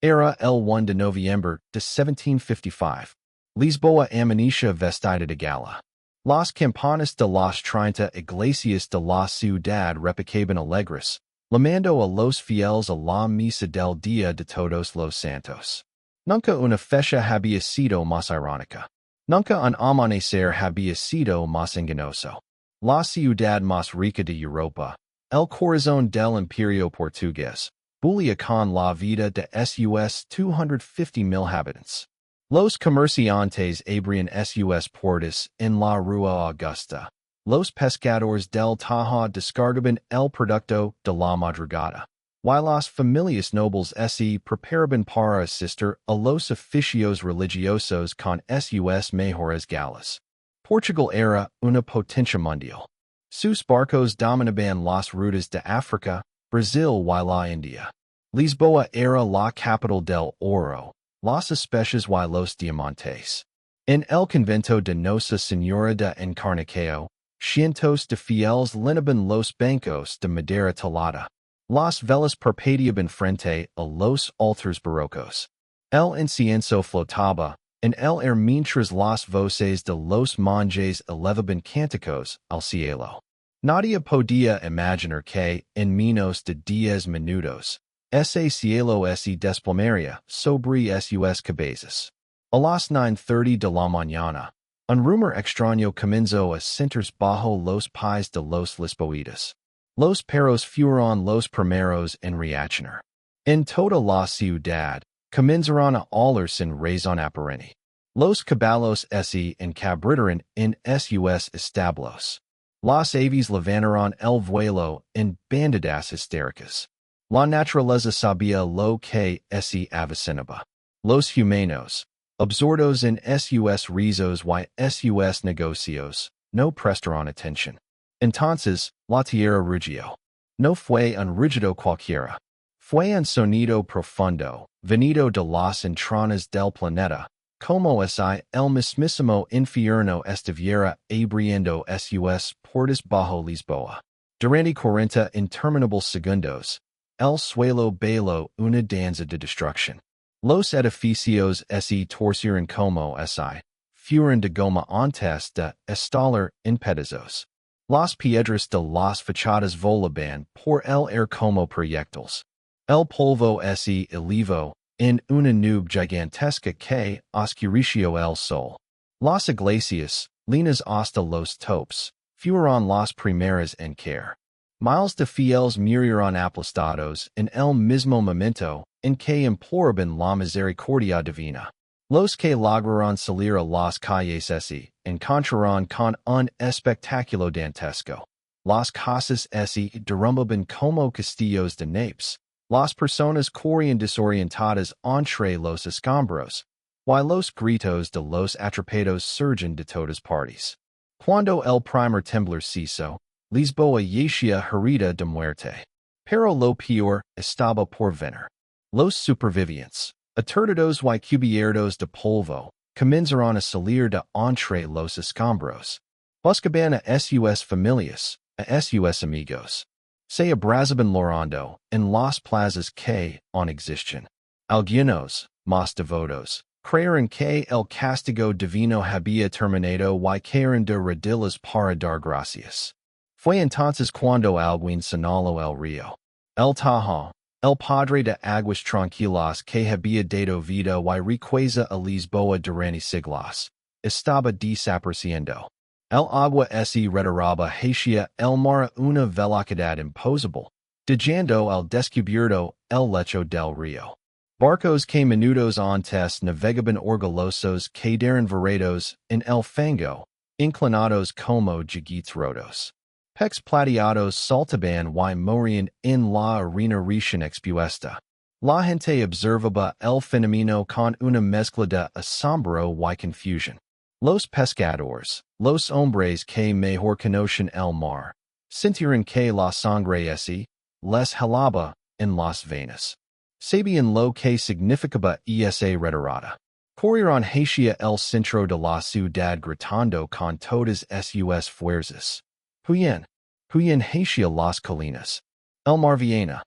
Era el 1 de noviembre de 1755. Lisboa amanecía vestida de gala. Las campanas de las 30 iglesias de la ciudad repicaban alegres, llamando a los fieles a la misa del Día de Todos los Santos. Nunca una fecha había sido más irónica. Nunca un amanecer había sido más engañoso. La ciudad más rica de Europa, el corazón del imperio portugués, bullía con la vida de sus 250,000 habitantes. Los comerciantes abrían sus puertas en la Rua Augusta. Los pescadores del Tajo descargaban el producto de la madrugada, while las familias nobles se preparaban para asistir a los oficios religiosos con sus mejores galas. Portugal era una potencia mundial. Sus barcos dominaban las rutas de África, Brasil y la India. Lisboa era la capital del oro, las especies y los diamantes. En el convento de Nossa Senhora de Encarnação, cientos de fieles llenaban los bancos de madera talada. Las velas parpadeaban frente a los altares barrocos. El incienso flotaba en el aire mientras las voces de los monjes elevaban cánticos al cielo. Nadie podía imaginar que, en menos de 10 minutos, ese cielo se desplomaría sobre sus cabezas. A las 9:30 de la mañana, un rumor extraño comenzó a sentirse bajo los pies de los lisboetas. Los perros fueron los primeros en reaccionar. En toda la ciudad, comenzaron a oler sin razón aparente. Los caballos se encabritaron en sus establos. Las aves levantaron el vuelo en bandadas histéricas. La naturaleza sabía lo que se avecinaba. Los humanos, absortos en sus rizos y sus negocios, no prestaron atención. Entonces, la tierra rugió. No fue un rugido cualquiera. Fue un sonido profundo, venido de las entrañas del planeta, como si el mismísimo infierno estuviera abriendo sus puertas bajo Lisboa. Durante 40 interminables segundos, el suelo bailó una danza de destrucción. Los edificios se torcieron como si fueran de goma antes de estallar en pedazos. Las piedras de las fachadas volaban por el aire como proyectiles. El polvo se elevó en una nube gigantesca que oscureció el sol. Las iglesias, líneas hasta los topes, fueron las primeras en caer. Miles de fieles murieron aplastados en el mismo momento en que imploraban la misericordia divina. Los que lograron salir a las calles se encontraron con un espectáculo dantesco. Las casas se derrumbaban como castillos de naipes. Las personas corrían desorientadas entre los escombros, while los gritos de los atrapados surgían de todas partes. Cuando el primer temblor cesó, Lisboa yacía herida de muerte. Pero lo peor estaba por venir. Los supervivientes, aturdidos y cubiertos de polvo, comenzaron a salir de entre los escombros. Buscaban a sus familias, a sus amigos. Se abrazaban llorando en las plazas que aún existen. Algunos, más devotos, creyeron que el castigo divino había terminado y cayeron de rodillas para dar gracias. Fue entonces cuando alguien señaló el río. El Tajo, el padre de aguas tranquilas que había dado vida y riqueza a Lisboa durante siglos, estaba desapareciendo. El agua se retiraba hacia el mar una velocidad imposible, dejando al descubierto el lecho del río. Barcos que minutos antes navegaban orgullosos quedaron varados en el fango, inclinados como gigantes rotos. Peces plateados saltaban y morían en la arena recién expuesta. La gente observaba el fenómeno con una mezcla de asombro y confusión. Los pescadores, los hombres que mejor conocen el mar, sintieron que la sangre se les helaba en las venas. Sabían lo que significaba esa retirada. Corrieron hacia el centro de la ciudad gritando con todas sus fuerzas. Huyen hacia las colinas. El mar viene.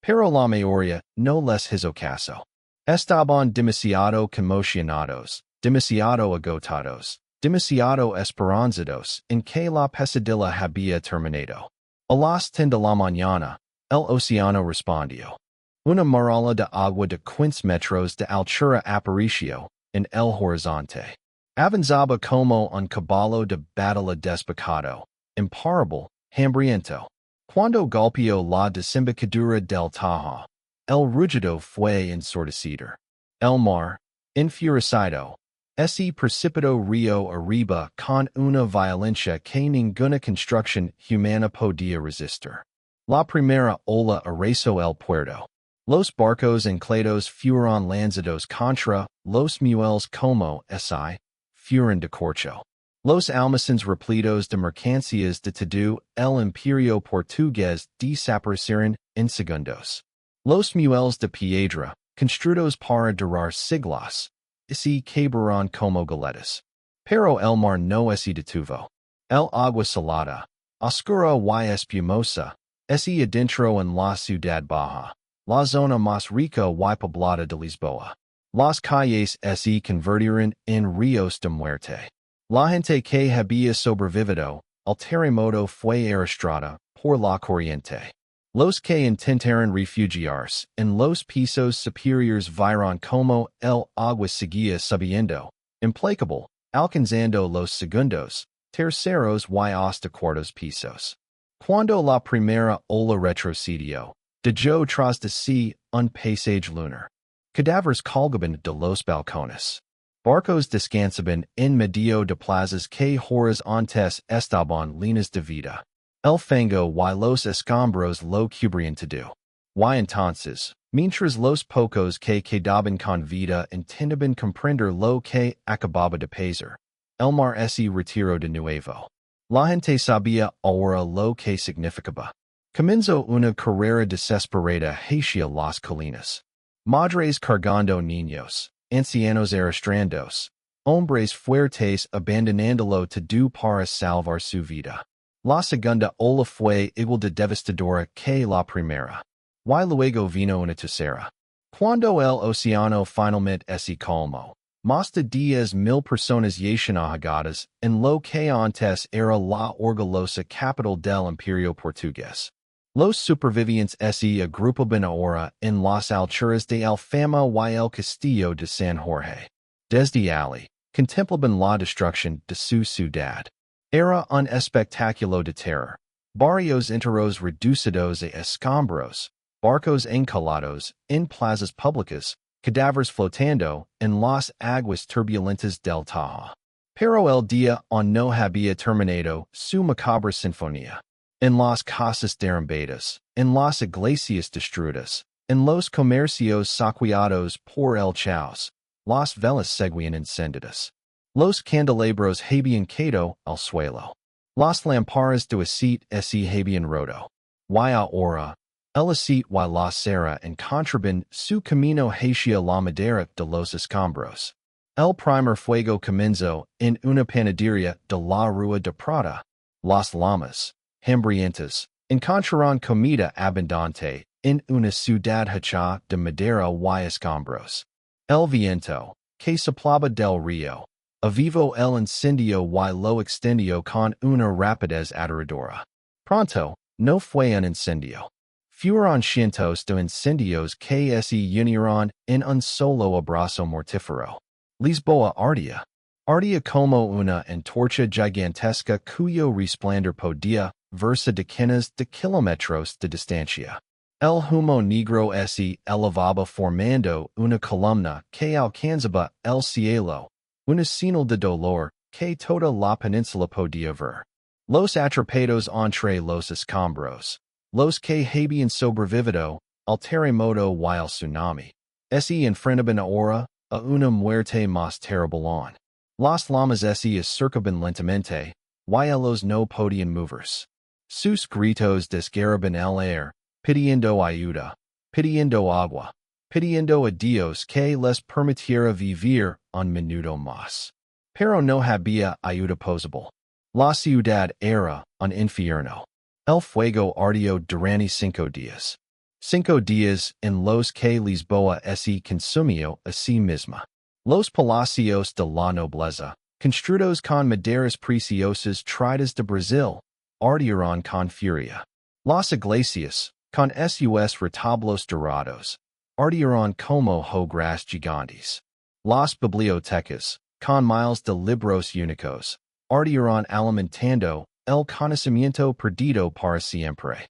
Pero la mayoría, no les hizo caso. Estaban demasiado conmocionados, demasiado agotados, demasiado esperanzados en que la pesadilla había terminado. A las 10 de la mañana, el océano respondió. Una muralla de agua de 15 metros de altura apareció en el horizonte. Avanzaba como un caballo de batalla despacado, imparable, hambriento. Cuando golpeó la desembocadura del Tajo, el rugido fue ensordecido. El mar, enfurecido, se precipitó río arriba con una violencia que ninguna construcción humana podía resistir. La primera ola arrasó el puerto. Los barcos anclados fueron lanzados contra los muelles como si fueran de corcho. Los almacenes repletos de mercancías de todo el imperio portugués desaparecieron en segundos. Los muelles de piedra, construidos para durar siglos, se quebraron como galetas. Pero el mar no se detuvo. El agua salada, oscura y espumosa, se adentró en la ciudad baja, la zona más rica y poblada de Lisboa. Las calles se convirtieron en ríos de muerte. La gente que había sobrevivido al terremoto fue arrastrada por la corriente. Los que intentaron refugiarse en los pisos superiores vieron como el agua seguía subiendo, implacable, alcanzando los segundos, terceros y hasta cuartos pisos. Cuando la primera ola retrocedió, dejó tras de sí un paisaje lunar. Cadáveres colgaban de los balcones. Barcos descansaban en medio de plazas que horizontes estaban llenas de vida. El fango y los escombros lo cubrían todo. Y entonces, mientras los pocos que quedaban con vida intentaban comprender lo que acababa de pasar, el mar se retiró de nuevo. La gente sabía ahora lo que significaba. Comenzó una carrera desesperada hacia las colinas. Madres cargando niños, ancianos arrastrándose, hombres fuertes abandonándolo todo para salvar su vida. La segunda ola fue igual de devastadora que la primera. Y luego vino una tercera. Cuando el océano finalmente se calmó, más de 10,000 personas yacían ahogadas en lo que antes era la orgullosa capital del imperio portugués. Los supervivientes se agrupaban ahora en las alturas de Alfama y el castillo de San Jorge. Desde allí, contemplaban la destrucción de su ciudad. Era un espectáculo de terror. Barrios enteros reducidos a escombros, barcos encalados en plazas públicas, cadáveres flotando en las aguas turbulentas del Tajo. Pero el día aún no había terminado su macabra sinfonía. En las casas derrumbadas, en las iglesias destruidas, en los comercios saqueados por el caos, las velas seguían encendidas. Los candelabros habían caído al suelo. Las lámparas de aceite se habían roto. Y ahora, el aceite y la cera encontraban su camino hacia la madera de los escombros. El primer fuego comenzó en una panadería de la Rua de Prata. Las llamas, hambrientas, encontraron comida abundante en una ciudad hecha de madera y escombros. El viento, que soplaba del río, avivó el incendio y lo extendió con una rapidez aterradora. Pronto, no fue un incendio. Fueron cientos de incendios que se unieron en un solo abrazo mortífero. Lisboa ardía. Ardía como una antorcha gigantesca cuyo resplandor podía verse decenas de kilómetros de distancia. El humo negro se elevaba formando una columna que alcanzaba el cielo, una señal de dolor que toda la península podía ver. Los atrapados entre los escombros, los que habían sobrevivido al terremoto y al tsunami, se enfrentaban ahora a una muerte más terrible aún. Las llamas se acercaban lentamente, y ellos no podían moverse. Sus gritos desgarraban el aire, pidiendo ayuda, pidiendo agua, pidiendo a Dios que les permitiera vivir un minuto más. Pero no había ayuda posible. La ciudad era un infierno. El fuego ardió durante 5 días. Cinco días en los que Lisboa se consumió a sí misma. Los palacios de la nobleza, construidos con maderas preciosas traídas de Brasil, ardieron con furia. Las iglesias, con sus retablos dorados, ardieron como hogueras gigantes. Las bibliotecas, con miles de libros únicos, ardieron alimentando el conocimiento perdido para siempre.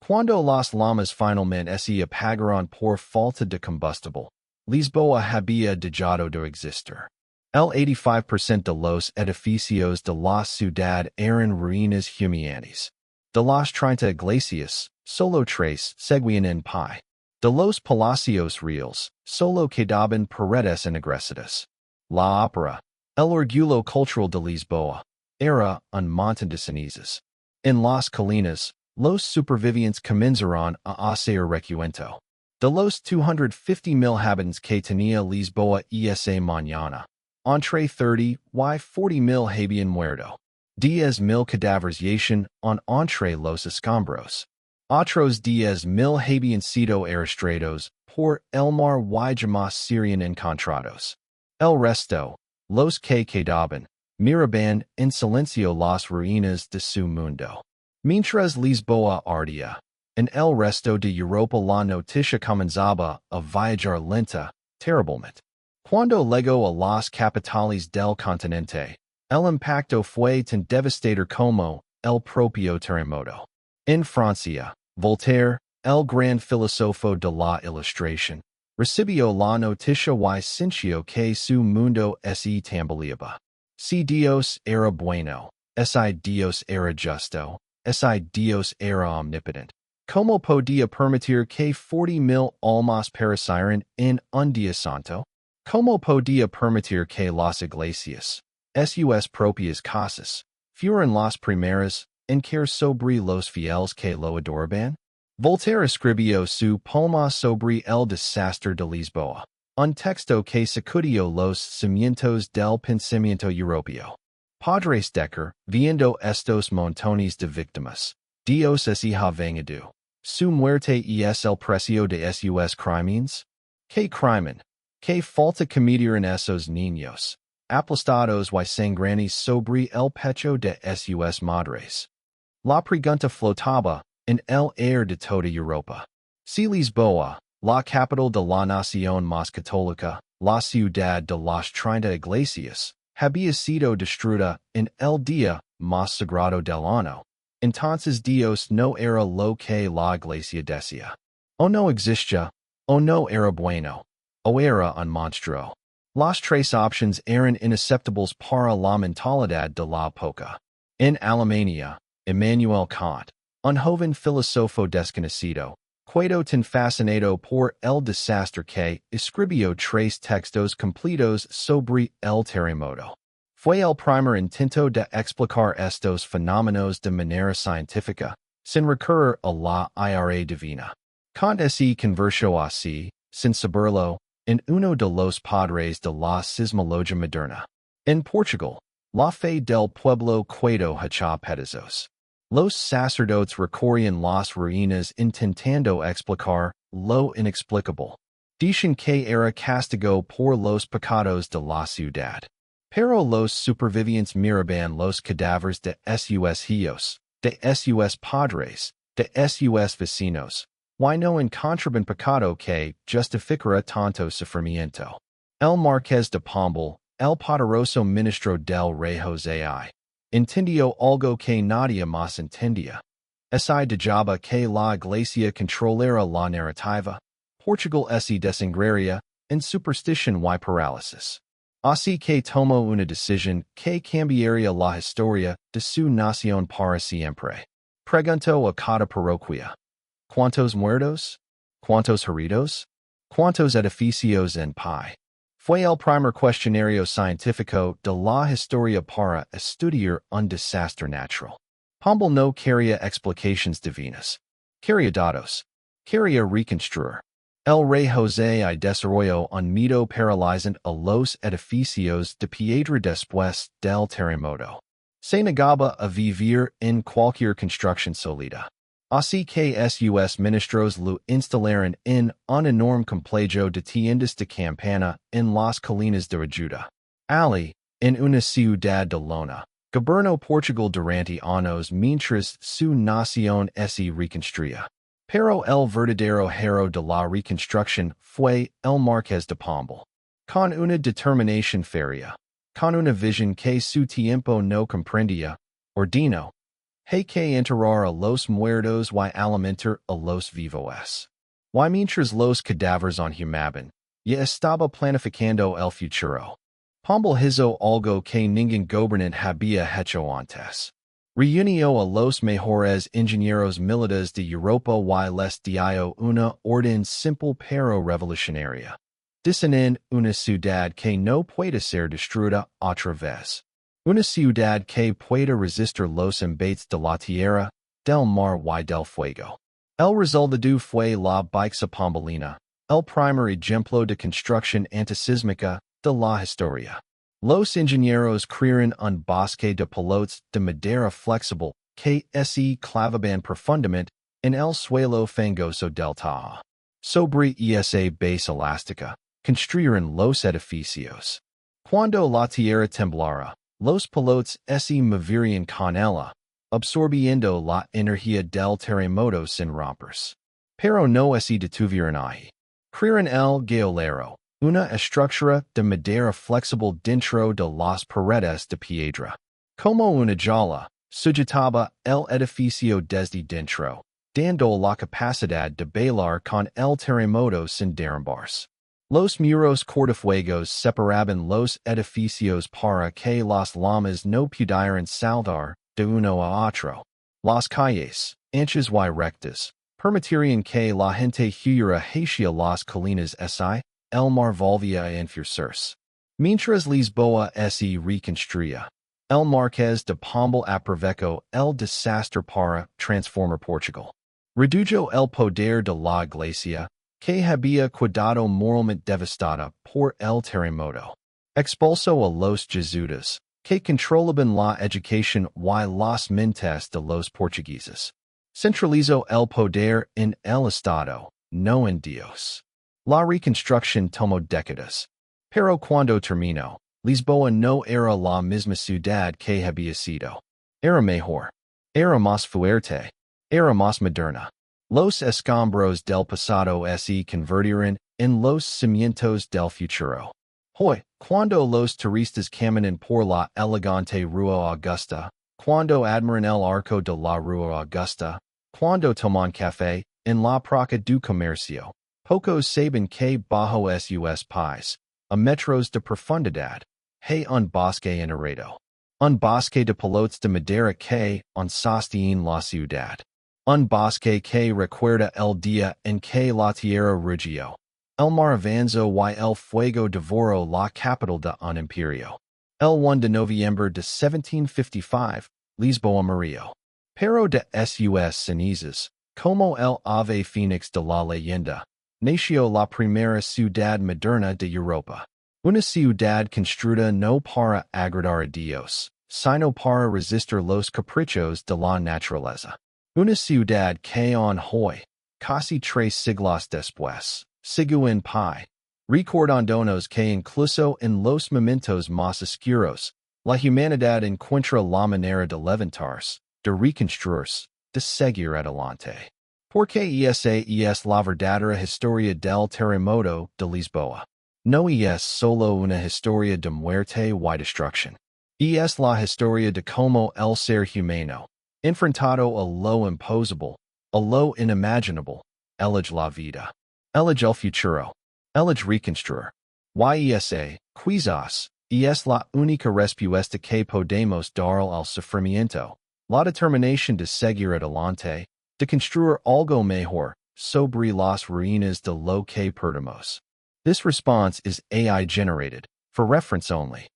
Cuando las llamas finalmente se apagaron por falta de combustible, Lisboa había dejado de existir. El 85% de los edificios de la ciudad eran ruinas humeantes. De las 30 iglesias, solo 3 seguían en pie. De los palacios reales, solo quedaban paredes ennegrecidas. La ópera, el orgullo cultural de Lisboa, era un montón de cenizas. En las colinas, los supervivientes comenzaron a hacer recuento. De los 250,000 habitantes que tenía Lisboa esa mañana, entre 30 y 40,000 habían muerto. 10,000 cadáveres yacían entre los escombros. Otros 10,000 habían sido arrastrados por el mar y jamás serían encontrados. El resto, los que quedaban, miraban en silencio las ruinas de su mundo. Mientras Lisboa ardía, en el resto de Europa la noticia comenzaba a viajar lenta, terriblemente. Cuando llegó a las capitales del continente, el impacto fue tan devastador como el propio terremoto. En Francia, Voltaire, el gran filósofo de la Ilustración, recibió la noticia y sintió que su mundo se tambaleaba. Si Dios era bueno, si Dios era justo, si Dios era omnipotente, ¿cómo podía permitir que 40,000 almas perecieran en un día santo? ¿Cómo podía permitir que las iglesias, sus propias casas, fueran las primeras en caer sobre los fieles que lo adoraban? Voltaire escribió su poema sobre el desastre de Lisboa, un texto que sacudió los cimientos del pensamiento europeo. Padres Decker, viendo estos montones de víctimas, Dios es ha vengado. Su muerte es el precio de sus crímenes. ¿Qué crimen? ¿Qué falta cometieron esos niños, aplastados y sangrantes sobre el pecho de sus madres? La pregunta flotaba en el aire de toda Europa. Si Lisboa, la capital de la nación más católica, la ciudad de las 30 iglesias, había sido destruida en el día más sagrado del año, entonces Dios no era lo que la iglesia decía. O no existía, o no era bueno, o era un monstruo. Las tres opciones eran inaceptables para la mentalidad de la época. En Alemania, Immanuel Kant, un joven filósofo desconocido, quedó tan fascinado por el desastre que escribió 3 textos completos sobre el terremoto. Fue el primer intento de explicar estos fenómenos de manera científica, sin recurrir a la ira divina. Kant se convirtió así, sin saberlo, en uno de los padres de la sismología moderna. En Portugal, la fe del pueblo quedó hecha pedazos. Los sacerdotes recorrían las ruinas intentando explicar lo inexplicable. Dicen que era castigo por los pecados de la ciudad. Pero los supervivientes miraban los cadáveres de sus hijos, de sus padres, de sus vecinos, y no encontraban pecado que justificara tanto sufrimiento. El Marqués de Pombal, el poderoso ministro del rey José I, entendió algo que nadie más entendía. Si dejaba que la iglesia controlara la narrativa, Portugal se desangraría en superstición y parálisis. Así que tomó una decisión que cambiaría la historia de su nación para siempre. Preguntó a cada parroquia: ¿cuántos muertos? ¿Cuántos heridos? ¿Cuántos edificios en pie? Fue el primer cuestionario científico de la historia para estudiar un desastre natural. Pombal no quería explicaciones divinas. Quería datos. Quería reconstruir. El rey José I desarrolló un miedo paralizante a los edificios de piedra después del terremoto. Se negaba a vivir en cualquier construcción sólida. Así que sus ministros lo instalaron en un enorme complejo de tiendas de campana en las colinas de Ayuda. Ali, en una ciudad de lona. Gobernó Portugal durante años mientras su nación se reconstruía. Pero el verdadero héroe de la reconstrucción fue el Marqués de Pombal. Con una determinación férrea, con una visión que su tiempo no comprendía, ordenó, hay que enterrar a los muertos y alimentar a los vivos. Y mientras los cadáveres humaban, ya estaba planificando el futuro. Pombal hizo algo que ningún gobernante había hecho antes. Reunió a los mejores ingenieros militares de Europa y les dio una orden simple pero revolucionaria. Diseñen una ciudad que no pueda ser destruida otra vez. Una ciudad que pueda resistir los embates de la tierra, del mar y del fuego. El resultado fue la baixa pombalina, el primer ejemplo de construcción antisísmica de la historia. Los ingenieros crearon un bosque de pilotes de madera flexible que se clavaban profundamente en el suelo fangoso del Tajo. Sobre esa base elástica, construyeron los edificios. Cuando la tierra temblara, los pilotes se moverían con ella, absorbiendo la energía del terremoto sin romperse. Pero no se detuvieron ahí. Crearon el geolero, una estructura de madera flexible dentro de las paredes de piedra. Como una jaula, sujetaba el edificio desde dentro, dando la capacidad de bailar con el terremoto sin derrumbarse. Los muros cortafuegos separaban los edificios para que las llamas no pudieran saltar de uno a otro. Las calles, anchas y rectas, permitirían que la gente huyera hacia las colinas si el mar volvía a enfurecerse. Mientras Lisboa se reconstruía, el Marqués de Pombal aprovechó el desastre para transformar Portugal. Redujo el poder de la Iglesia, que había quedado moralmente devastada por el terremoto. Expulsó a los jesuitas, que controlaban la educación y las mentes de los portugueses. Centralizó el poder en el Estado, no en Dios. La reconstrucción tomó décadas. Pero cuando terminó, Lisboa no era la misma ciudad que había sido. Era mejor. Era más fuerte. Era más moderna. Los escombros del pasado se convirtieron en los cimientos del futuro. Hoy, cuando los turistas caminan por la elegante Rua Augusta, cuando admiran el arco de la Rua Augusta, cuando toman café en la plaza du comercio, pocos saben que bajo sus pies, a metros de profundidad, hay un bosque enterrado. Un bosque de pilotes de madera que sostiene la ciudad. Un bosque que recuerda el día en que la tierra rugió. El mar avanzó y el fuego devoró la capital de un imperio. El 1 de noviembre de 1755, Lisboa murió. Pero de sus cenizas, como el ave fénix de la leyenda, nació la primera ciudad moderna de Europa. Una ciudad construida no para agradar a Dios, sino para resistir los caprichos de la naturaleza. Una ciudad que hoy, casi 3 siglos después, sigue en pie, recordándonos que incluso en los momentos más oscuros, la humanidad encuentra la manera de levantarse, de reconstruirse, de seguir adelante. Porque esa es la verdadera historia del terremoto de Lisboa. No es solo una historia de muerte y destrucción. Es la historia de cómo el ser humano, enfrentado a lo imposible, a lo inimaginable, elige la vida, elige el futuro, elige reconstruir. Quizás, es la única respuesta que podemos dar al sufrimiento, la determinación de seguir adelante, de construir algo mejor, sobre las ruinas de lo que perdimos. This response is AI generated, for reference only.